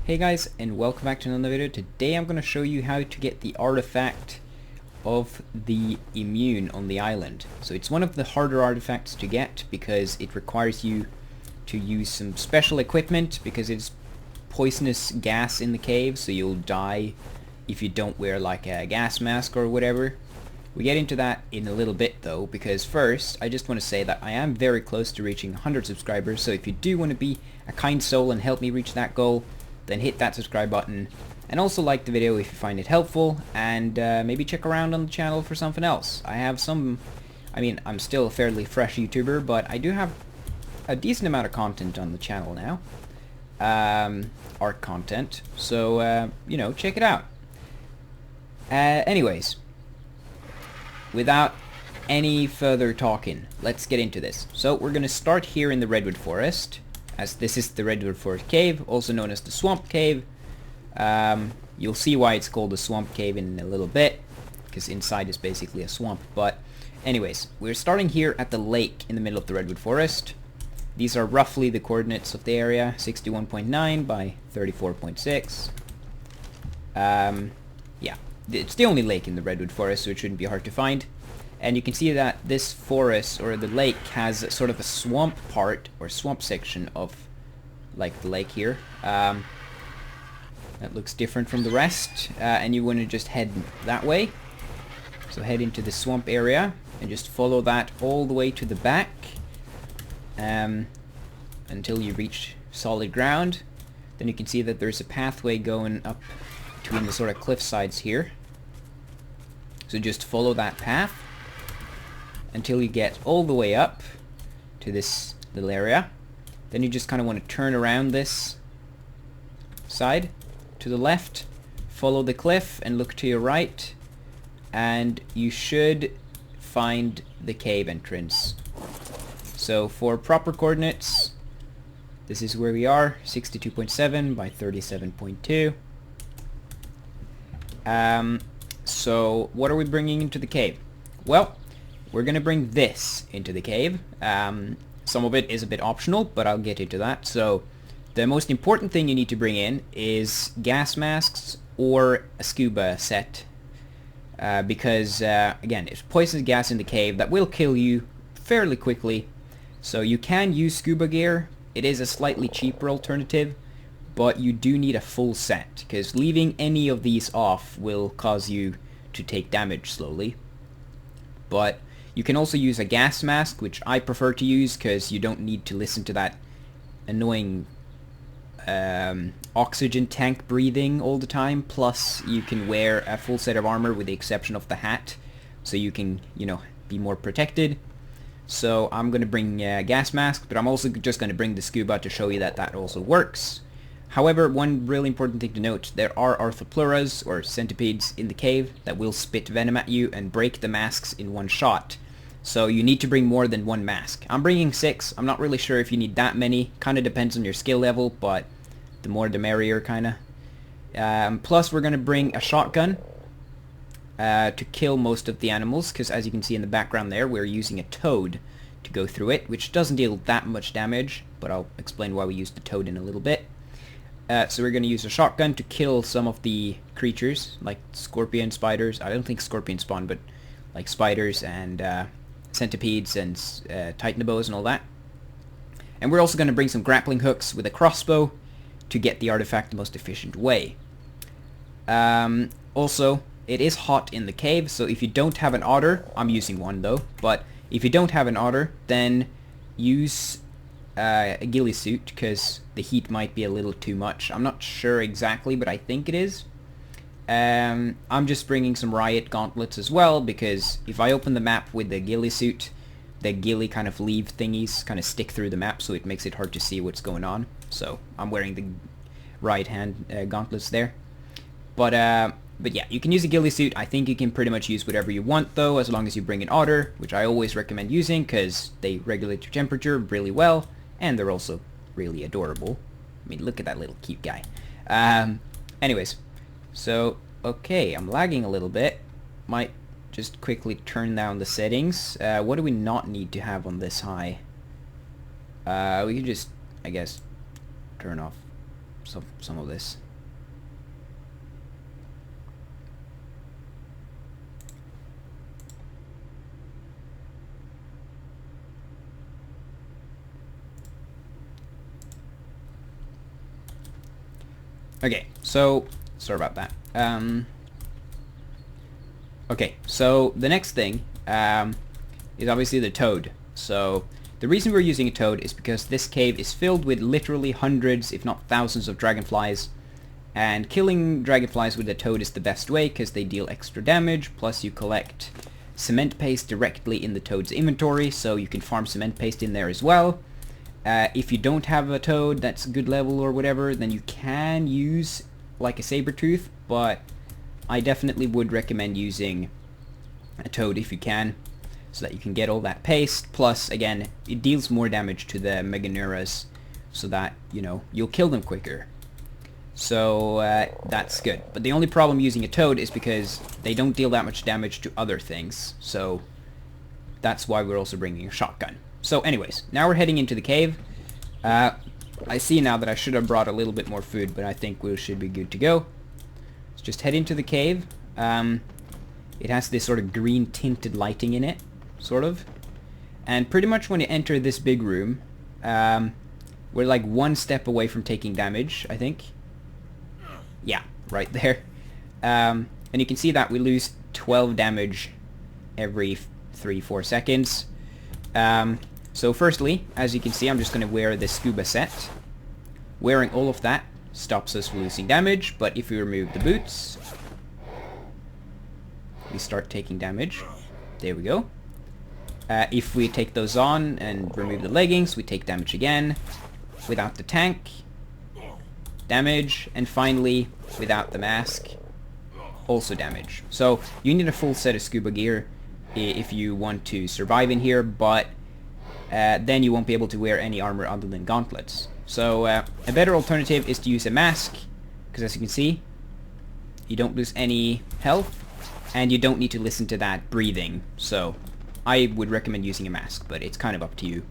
Hey guys, and welcome back to another video. Today I'm going to show you how to get the artifact of the immune on the island. So it's one of the harder artifacts to get because it requires you to use some special equipment because it's poisonous gas in the cave, so you'll die if you don't wear like a gas mask or whatever. We get into that in a little bit though, because first I just want to say that I am very close to reaching 100 subscribers, so if you do want to be a kind soul and help me reach that goal, then hit that subscribe button, and also like the video if you find it helpful, and maybe check around on the channel for something else. I have some, I'm still a fairly fresh YouTuber, but I do have a decent amount of content on the channel now. Art content, so, check it out. Anyways, without any further talking, let's get into this. So we're going to start here in the Redwood Forest, as this is the Redwood Forest Cave, also known as the Swamp Cave. You'll see why it's called the Swamp Cave in a little bit, because inside is basically a swamp. But anyways, we're starting here at the lake in the middle of the Redwood Forest. These are roughly the coordinates of the area, 61.9 by 34.6. Yeah, it's the only lake in the Redwood Forest, so it shouldn't be hard to find. And you can see that this forest, or the lake, has sort of a swamp part, or swamp section of, like, the lake here. That looks different from the rest, and you want to just head that way. So head into the swamp area, and just follow that all the way to the back, until you reach solid ground. Then you can see that there's a pathway going up between the sort of cliff sides here. So just follow that path until you get all the way up to this little area. Then you just kind of want to turn around this side to the left, follow the cliff and look to your right, and you should find the cave entrance. So for proper coordinates, this is where we are, 62.7 by 37.2. So what are we bringing into the cave? Well, we're going to bring this into the cave. Some of it is a bit optional, but I'll get into that. So the most important thing you need to bring in is gas masks or a scuba set. Because, again, it's poisonous gas in the cave that will kill you fairly quickly. So you can use scuba gear. It is a slightly cheaper alternative, but you do need a full set, because leaving any of these off will cause you to take damage slowly. But you can also use a gas mask, which I prefer to use because you don't need to listen to that annoying oxygen tank breathing all the time. Plus, you can wear a full set of armor with the exception of the hat, so you can, be more protected. So I'm going to bring a gas mask, but I'm also just going to bring the scuba to show you that that also works. However, one really important thing to note, there are Arthropluras, or centipedes, in the cave that will spit venom at you and break the masks in one shot. So you need to bring more than one mask. I'm bringing 6. I'm not really sure if you need that many. Kind of depends on your skill level, but the more the merrier, kind of. Plus, we're going to bring a shotgun to kill most of the animals, because as you can see in the background there, we're using a toad to go through it, which doesn't deal that much damage, but I'll explain why we used the toad in a little bit. So we're going to use a shotgun to kill some of the creatures, like scorpion, spiders. I don't think scorpions spawn, but like spiders and centipedes and titanoboas and all that. And we're also going to bring some grappling hooks with a crossbow to get the artifact the most efficient way. Also, it is hot in the cave, so if you don't have an otter, I'm using one though, but if you don't have an otter, then use a ghillie suit, because the heat might be a little too much. I'm not sure exactly, but I think it is. I'm just bringing some riot gauntlets as well, because if I open the map with the ghillie suit, the ghillie kind of leaf thingies kind of stick through the map, so it makes it hard to see what's going on. So I'm wearing the riot hand gauntlets there. But yeah, you can use a ghillie suit. I think you can pretty much use whatever you want though, as long as you bring an otter, which I always recommend using because they regulate your temperature really well, and they're also really adorable. I mean, look at that little cute guy. Anyways, so, okay, I'm lagging a little bit. Might just quickly turn down the settings. What do we not need to have on this high? We can just, I guess, turn off some of this. Okay, so sorry about that. Okay, so the next thing is obviously the toad. So the reason we're using a toad is because this cave is filled with literally hundreds, if not thousands, of dragonflies. And killing dragonflies with a toad is the best way because they deal extra damage, plus you collect cement paste directly in the toad's inventory, so you can farm cement paste in there as well. If you don't have a toad that's good level or whatever, then you can use like a saber tooth, but I definitely would recommend using a toad if you can, so that you can get all that paste. Plus, again, it deals more damage to the Meganeras, so that, you know, you'll kill them quicker. So that's good. But the only problem using a toad is because they don't deal that much damage to other things, so that's why we're also bringing a shotgun. So anyways, now we're heading into the cave. I see now that I should have brought a little bit more food, but I think we should be good to go. Let's just head into the cave. It has this sort of green tinted lighting in it, sort of. And pretty much when you enter this big room, we're like one step away from taking damage, I think. Yeah, right there. And you can see that we lose 12 damage every 3-4 seconds. So firstly, as you can see, I'm just going to wear the scuba set. Wearing all of that stops us from losing damage, but if we remove the boots, we start taking damage. There we go. If we take those on and remove the leggings, we take damage again. Without the tank, damage. And finally, without the mask, also damage. So you need a full set of scuba gear if you want to survive in here, but then you won't be able to wear any armor other than gauntlets. So a better alternative is to use a mask, because as you can see, you don't lose any health, and you don't need to listen to that breathing. So I would recommend using a mask, but it's kind of up to you.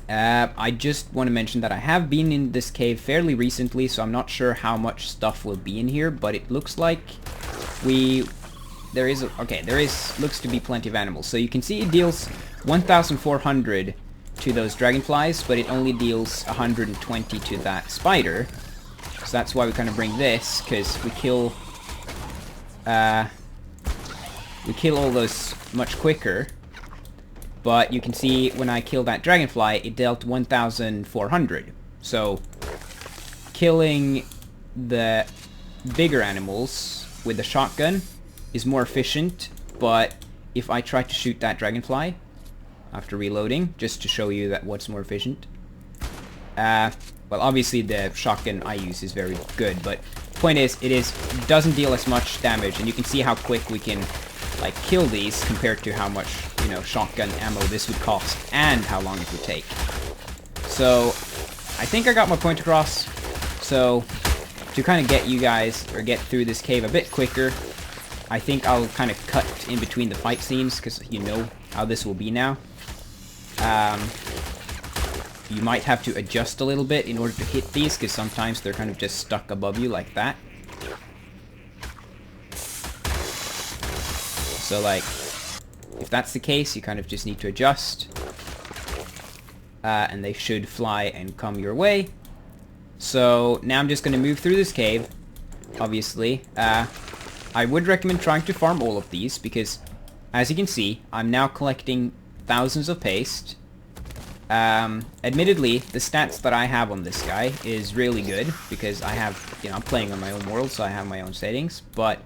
I just want to mention that I have been in this cave fairly recently, so I'm not sure how much stuff will be in here, but it looks like there looks to be plenty of animals. So you can see it deals 1,400 to those dragonflies, but it only deals 120 to that spider. So that's why we kind of bring this, because we kill all those much quicker. But you can see when I kill that dragonfly, it dealt 1,400. So killing the bigger animals with the shotgun is more efficient, but if I try to shoot that dragonfly after reloading, just to show you that what's more efficient, well, obviously the shotgun I use is very good, but point is, it doesn't deal as much damage, and you can see how quick we can like kill these compared to how much, you know, shotgun ammo this would cost and how long it would take. So I think I got my point across. So to kind of get you guys, or get through this cave a bit quicker, I think I'll kind of cut in between the fight scenes, because you know how this will be now. You might have to adjust a little bit in order to hit these, because sometimes they're kind of just stuck above you like that. So like, if that's the case, you kind of just need to adjust. And they should fly and come your way. So now I'm just going to move through this cave, obviously. I would recommend trying to farm all of these, because as you can see, I'm now collecting thousands of paste. Admittedly, the stats that I have on this guy is really good, because I have, you know, I'm playing on my own world, so I have my own settings, but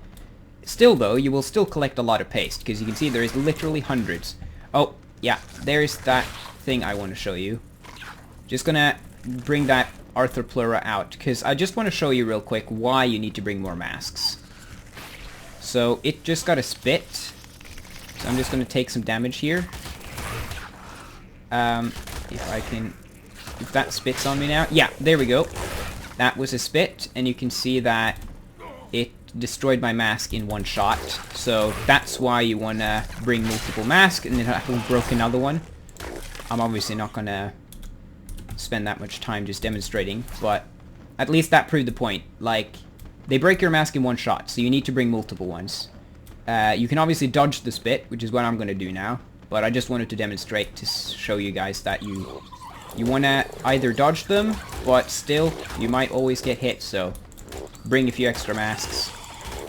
still though, you will still collect a lot of paste, because you can see there is literally hundreds. Oh, yeah, there's that thing I want to show you. Just gonna bring that Arthropleura out, because I just want to show you real quick why you need to bring more masks. So it just got a spit, so I'm just gonna take some damage here. If that spits on me now, yeah, there we go. That was a spit, and you can see that it destroyed my mask in one shot. So that's why you want to bring multiple masks, and then I broke another one. I'm obviously not gonna spend that much time just demonstrating, but at least that proved the point. Like, they break your mask in one shot, so you need to bring multiple ones. You can obviously dodge the spit, which is what I'm going to do now, but I just wanted to demonstrate to show you guys that you want to either dodge them, but still, you might always get hit, so bring a few extra masks.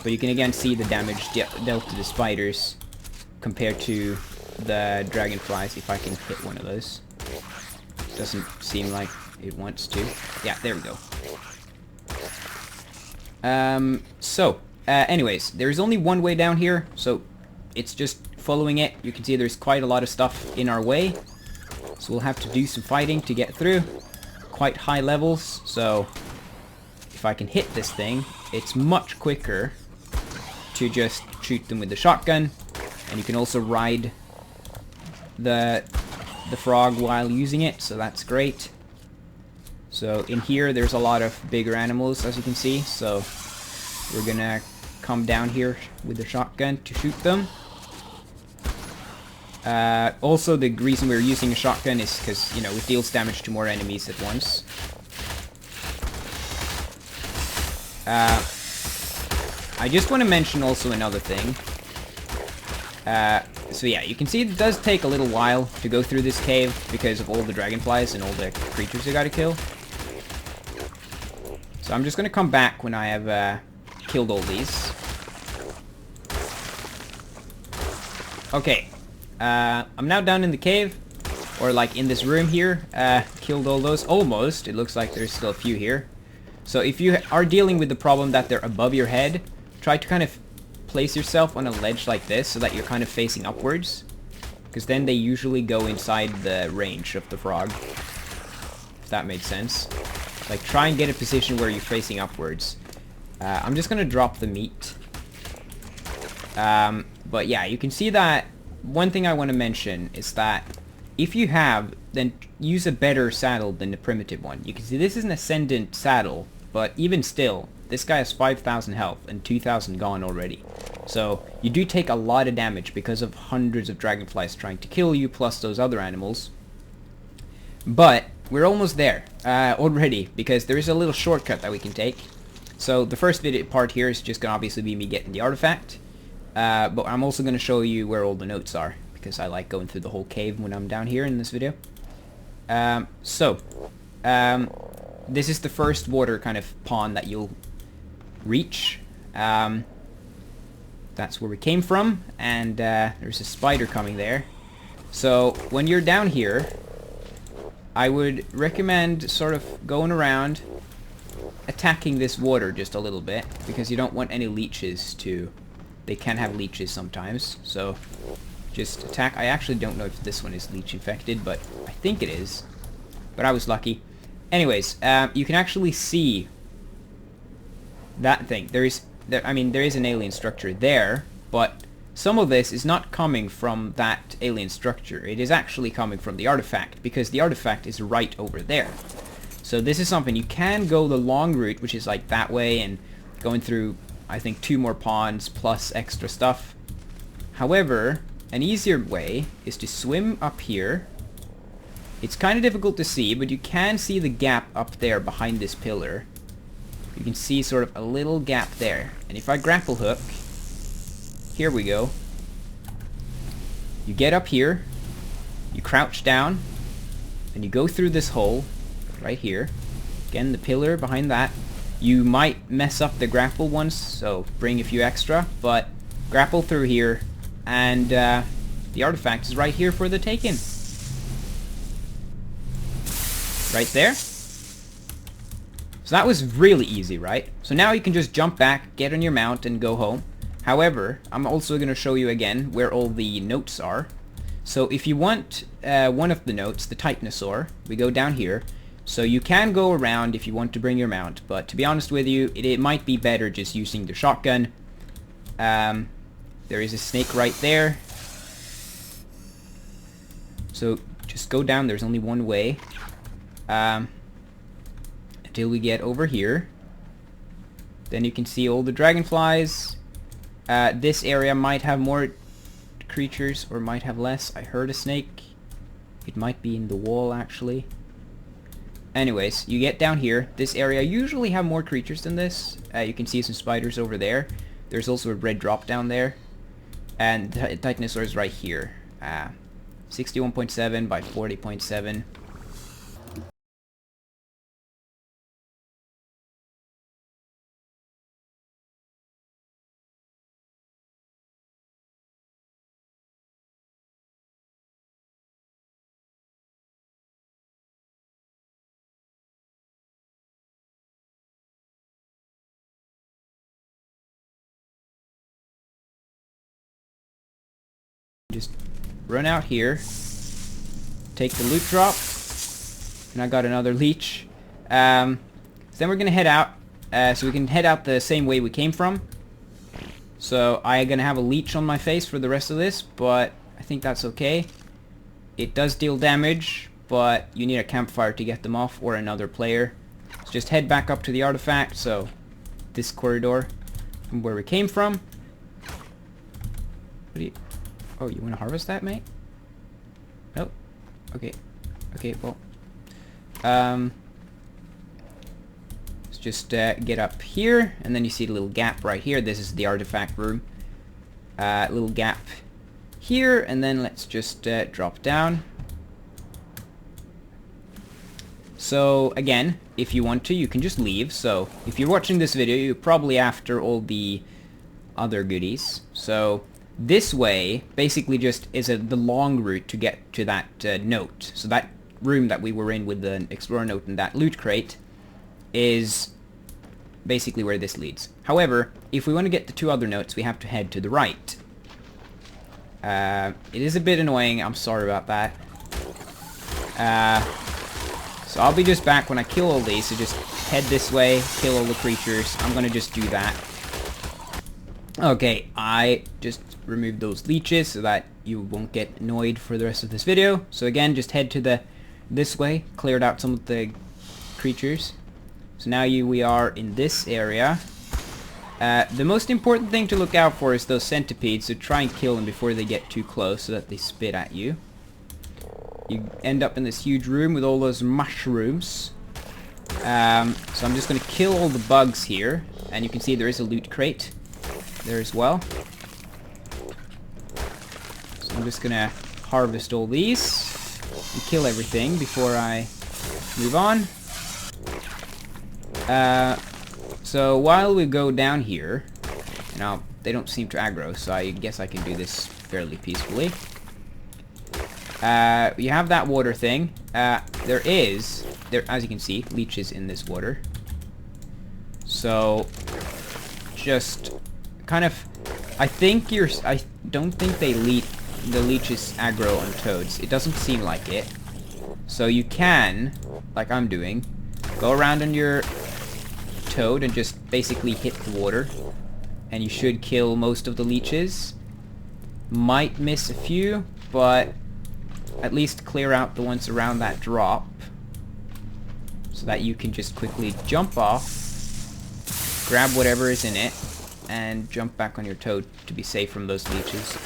But you can again see the damage dealt to the spiders compared to the dragonflies, if I can hit one of those. Doesn't seem like it wants to. Yeah, there we go. Anyways, there's only one way down here, so it's just following it. You can see there's quite a lot of stuff in our way, so we'll have to do some fighting to get through. Quite high levels, so if I can hit this thing, it's much quicker to just shoot them with the shotgun, and you can also ride the frog while using it, so that's great. So in here there's a lot of bigger animals, as you can see, so we're gonna come down here with the shotgun to shoot them. Also, the reason we're using a shotgun is because, you know, it deals damage to more enemies at once. I just want to mention also another thing. So yeah, you can see it does take a little while to go through this cave because of all the dragonflies and all the creatures you gotta kill. So I'm just gonna come back when I have killed all these. Okay, I'm now down in the cave, or like in this room here. Killed all those, almost. It looks like there's still a few here. So if you are dealing with the problem that they're above your head, try to kind of place yourself on a ledge like this so that you're kind of facing upwards, because then they usually go inside the range of the frog, if that makes sense. Like, try and get a position where you're facing upwards. I'm just gonna drop the meat. But yeah, you can see that one thing I want to mention is that if you have, then use a better saddle than the primitive one. You can see this is an ascendant saddle, but even still, this guy has 5,000 health and 2,000 gone already. So you do take a lot of damage because of hundreds of dragonflies trying to kill you, plus those other animals. But we're almost there already, because there is a little shortcut that we can take. So the first part here is just going to obviously be me getting the artifact. But I'm also going to show you where all the notes are, because I like going through the whole cave when I'm down here in this video. This is the first water kind of pond that you'll reach. That's where we came from, and there's a spider coming there. So when you're down here, I would recommend sort of going around, attacking this water just a little bit, because you don't want any leeches to... They can have leeches sometimes, so just attack. I actually don't know if this one is leech infected, but I think it is. But I was lucky. Anyways, you can actually see that thing. There is an alien structure there, but some of this is not coming from that alien structure. It is actually coming from the artifact, because the artifact is right over there. So this is something you can go the long route, which is like that way, and going through, I think, 2 more ponds plus extra stuff. However, an easier way is to swim up here. It's kind of difficult to see, but you can see the gap up there behind this pillar. You can see sort of a little gap there. And if I grapple hook, here we go. You get up here, you crouch down, and you go through this hole right here. Again, the pillar behind that. You might mess up the grapple once, so bring a few extra, but grapple through here, and the artifact is right here for the taking. Right there. So that was really easy, right? So now you can just jump back, get on your mount, and go home. However, I'm also going to show you again where all the notes are. So if you want one of the notes, the Titanosaur, we go down here. So you can go around if you want to bring your mount, but to be honest with you, it might be better just using the shotgun. There is a snake right there. So just go down, there's only one way. Until we get over here. Then you can see all the dragonflies. This area might have more creatures or might have less. I heard a snake. It might be in the wall actually. anyways, you get down here. This area usually have more creatures than this. You can see some spiders over there. There's also a red drop down there. And Titanosaur is right here. 61.7 by 40.7. Just run out here, take the loot drop, and I got another leech. So then we're gonna head out, so we can head out the same way we came from. So I'm gonna have a leech on my face for the rest of this, but I think that's okay. It does deal damage, but you need a campfire to get them off, or another player. So just head back up to the artifact, so this corridor from where we came from. What do you... Oh, you want to harvest that, mate? Nope. Okay. Okay, well. Let's just get up here, and then you see the little gap right here. This is the artifact room. Little gap here, and then let's just drop down. So, again, if you want to, you can just leave. So, if you're watching this video, you're probably after all the other goodies. So... this way basically just is the long route to get to that note. So that room that we were in with the explorer note and that loot crate is basically where this leads. However, if we want to get the two other notes, we have to head to the right. It is a bit annoying, I'm sorry about that. So I'll be just back when I kill all these, so just head this way, kill all the creatures. I'm gonna just do that. Okay, I just removed those leeches so that you won't get annoyed for the rest of this video. So again, just head to this way, cleared out some of the creatures. So now we are in this area. The most important thing to look out for is those centipedes, so try and kill them before they get too close so that they spit at you. You end up in this huge room with all those mushrooms. So I'm just going to kill all the bugs here, and you can see there is a loot crate there as well. So I'm just gonna harvest all these and kill everything before I move on. So while we go down here, now they don't seem to aggro, so I guess I can do this fairly peacefully. You have that water thing. There, as you can see, leeches in this water. So just kind of, I don't think the leeches aggro on toads. It doesn't seem like it. So you can, like I'm doing, go around on your toad and just basically hit the water, and you should kill most of the leeches. Might miss a few, but at least clear out the ones around that drop so that you can just quickly jump off, grab whatever is in it, and jump back on your toad to be safe from those leeches.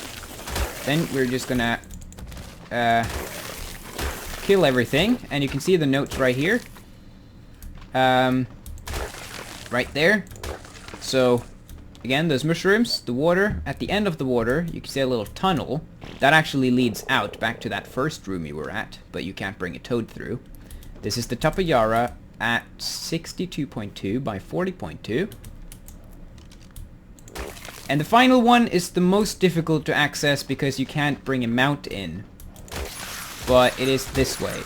Then we're just gonna kill everything, and you can see the notes right here. Right there. So again, those mushrooms, the water, at the end of the water you can see a little tunnel that actually leads out back to that first room you were at, but you can't bring a toad through. This is the Tapejara at 62.2 by 40.2. And the final one is the most difficult to access because you can't bring a mount in. But it is this way.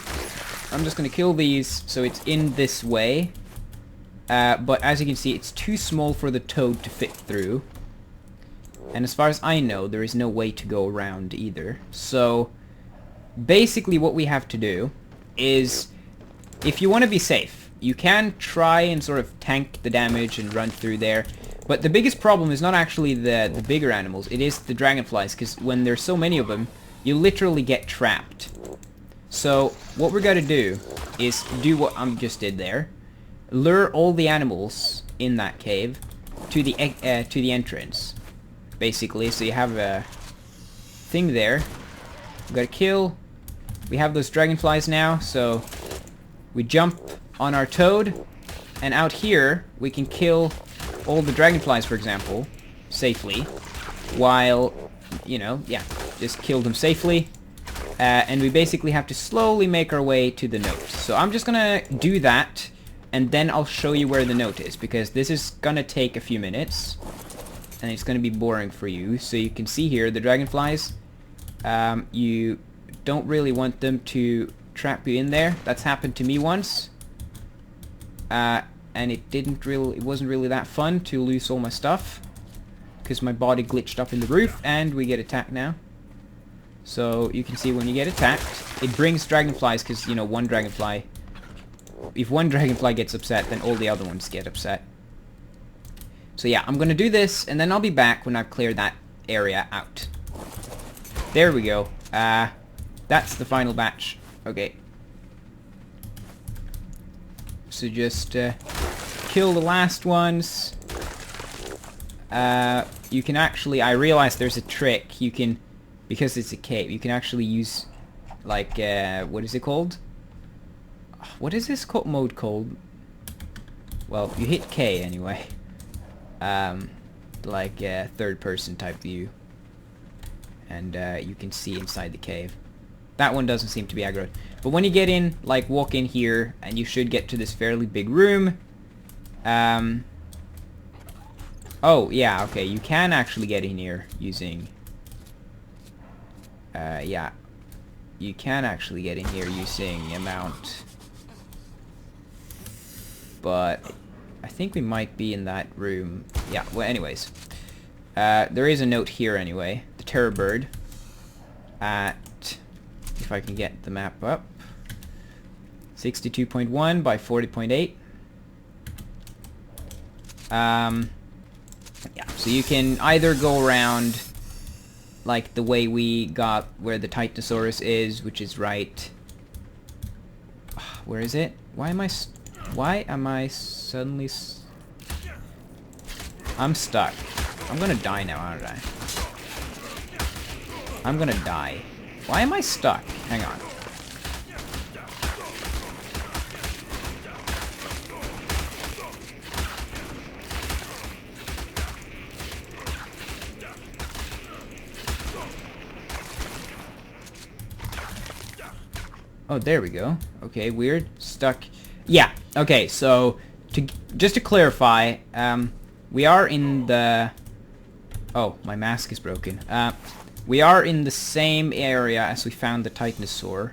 I'm just gonna kill these so it's in this way. But as you can see, it's too small for the toad to fit through. And as far as I know, there is no way to go around either. So basically what we have to do is, if you want to be safe, you can try and sort of tank the damage and run through there. But the biggest problem is not actually the bigger animals, it is the dragonflies, because when there's so many of them, you literally get trapped. So what we're gonna do is do what I just did there. Lure all the animals in that cave to the entrance, basically. So you have a thing there. We gotta kill. We have those dragonflies now, so we jump on our toad, and out here we can kill all the dragonflies, for example, safely, while, you know, yeah, just kill them safely. And we basically have to slowly make our way to the note. So I'm just gonna do that, and then I'll show you where the note is, because this is gonna take a few minutes, and it's gonna be boring for you. So you can see here, the dragonflies, you don't really want them to trap you in there. That's happened to me once. And it wasn't really that fun to lose all my stuff, because my body glitched up in the roof, and we get attacked now. So you can see when you get attacked, it brings dragonflies, because, you know, one dragonfly, if one dragonfly gets upset, then all the other ones get upset. So yeah, I'm gonna do this, and then I'll be back when I've cleared that area out. There we go. That's the final batch. Okay. So just kill the last ones. You can actually, I realized there's a trick. You can, because it's a cave, you can actually use, like, what is it called? What is this mode called? Well, you hit K anyway. Like a third-person type view. And you can see inside the cave. That one doesn't seem to be aggroed. But when you get in, like, walk in here, and you should get to this fairly big room. Oh, yeah, okay, you can actually get in here using... yeah. You can actually get in here using a mount. But I think we might be in that room. Yeah, well, anyways. There is a note here anyway. The Terror Bird. At... if I can get the map up. 62.1 by 40.8. Yeah, so you can either go around like the way we got where the Titanosaurus is, which is right... where is it? Why am I suddenly... I'm stuck. I'm gonna die now, aren't I? I'm gonna die. Why am I stuck? Hang on. Oh, there we go. Okay, weird. Stuck. Yeah, okay, so just to clarify, we are in the... Oh, my mask is broken. We are in the same area as we found the Titanosaur.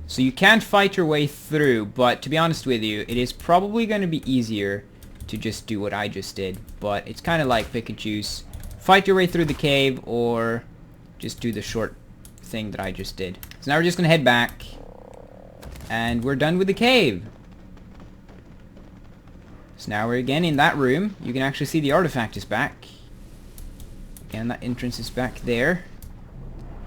So you can fight your way through, but to be honest with you, it is probably going to be easier to just do what I just did. But it's kind of like pick and choose. Fight your way through the cave, or just do the short thing that I just did. So now we're just going to head back. And we're done with the cave. So now we're again in that room. You can actually see the artifact is back. And that entrance is back there.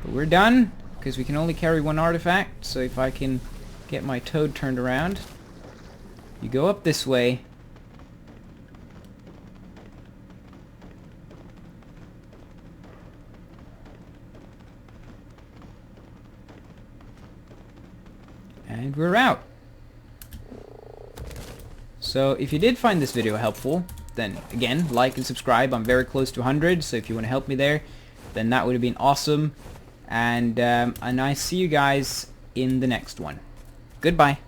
But we're done, because we can only carry one artifact. So if I can get my toad turned around. You go up this way. And we're out. So if you did find this video helpful, then again, like and subscribe. I'm very close to 100, so if you want to help me there, then that would have been awesome. And I see you guys in the next one. Goodbye.